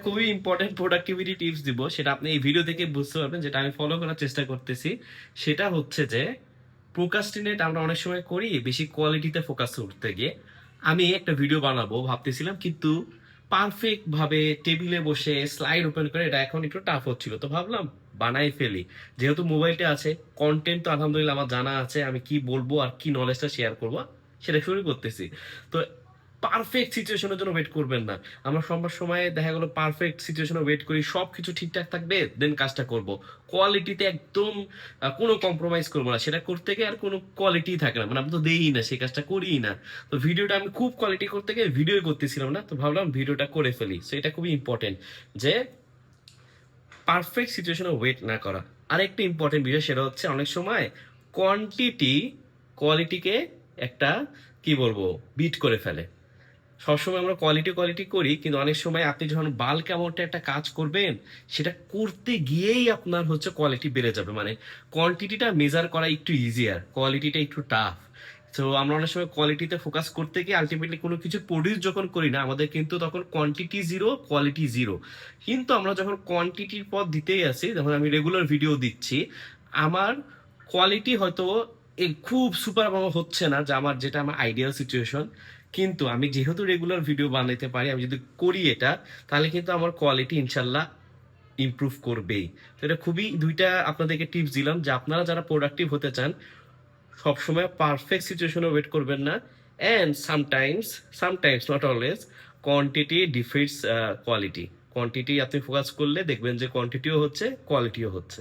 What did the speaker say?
খুবই important productivity tips দিব, সেটা আপনি এই ভিডিও থেকে বুঝতে পারবেন, যেটা আমি ফলো করার চেষ্টা করতেছি। সেটা হচ্ছে যে প্রোকাস্টিনেট আমরা অনেক সময় করি বেশি কোয়ালিটিতে ফোকাস করতে গিয়ে। আমি একটা ভিডিও বানাবো ভাবতেছিলাম, কিন্তু পারফেক্ট ভাবে টেবিলে বসে স্লাইড ওপেন করে এটা এখন একটু টাফ হচ্ছিল, তো ভাবলাম বানাই ফেলি। যেহেতু মোবাইলটা আছে, কন্টেন্ট তো আলহামদুলিল্লাহ আমার জানা আছে, আমি কি বলবো আর কি নলেজটা শেয়ার করবো সেটা শুরু করতেছি। তো পারফেক্ট সিচুয়েশনের জন্য ওয়েট করবেন না। আমরা সবার সময় দেখা গেলো পারফেক্ট সিচুয়েশনে ওয়েট করি, সবকিছু ঠিকঠাক থাকবে দেন কাজটা করব। কোয়ালিটিতে একদম কোনো কম্প্রোমাইজ করবো না, সেটা করতে গিয়ে আর কোনো কোয়ালিটি থাকে না, মানে আমি তো দেই না, সেই কাজটা করিই না। তো ভিডিওটা আমি খুব কোয়ালিটি করতে গিয়ে ভিডিও করতেছিলাম না, তো ভাবলাম ভিডিওটা করে ফেলি। সো এটা খুবই ইম্পর্টেন্ট যে পারফেক্ট সিচুয়েশনে ওয়েট না করা। আরেকটা ইম্পর্টেন্ট বিষয় সেটা হচ্ছে অনেক সময় কোয়ান্টিটি কোয়ালিটিকে একটা কি বলবো বিট করে ফেলে। সবসময় আমরা কোয়ালিটি কোয়ালিটি করি, কিন্তু অনেক সময় আপনি যখন বাল্ক অ্যামাউন্টে একটা কাজ করবেন, সেটা করতে গিয়েই আপনার হচ্ছে কোয়ালিটি বেড়ে যাবে। মানে কোয়ান্টিটিটা মেজার করা একটু ইজিয়ার, কোয়ালিটিটা একটু টাফ। তো আমরা অনেক সময় কোয়ালিটিতে ফোকাস করতে গিয়ে আলটিমেটলি কোনো কিছু প্রডিউস যখন করি না, আমাদের কিন্তু তখন কোয়ান্টিটি জিরো, কোয়ালিটি জিরো। কিন্তু আমরা যখন কোয়ান্টিটির পথ দিতেই আছি, যখন আমি রেগুলার ভিডিও দিচ্ছি, আমার কোয়ালিটি হয়তো খুব সুপার হচ্ছে না, যে আমার যেটা আমার আইডিয়াল সিচুয়েশন, কিন্তু আমি যেহেতু রেগুলার ভিডিও বানাইতে পারি, আমি যদি করি এটা, তাহলে কিন্তু আমার কোয়ালিটি ইনশাল্লাহ ইমপ্রুভ করবেই। তো এটা খুবই দুইটা আপনাদেরকে টিপস দিলাম, যে আপনারা যারা প্রোডাক্টিভ হতে চান সবসময় পারফেক্ট সিচুয়েশনে ওয়েট করবেন না। And sometimes not always, quantity defeats quality. Quantity আপনি ফোকাস করলে দেখবেন যে কোয়ান্টিটিও হচ্ছে, কোয়ালিটিও হচ্ছে।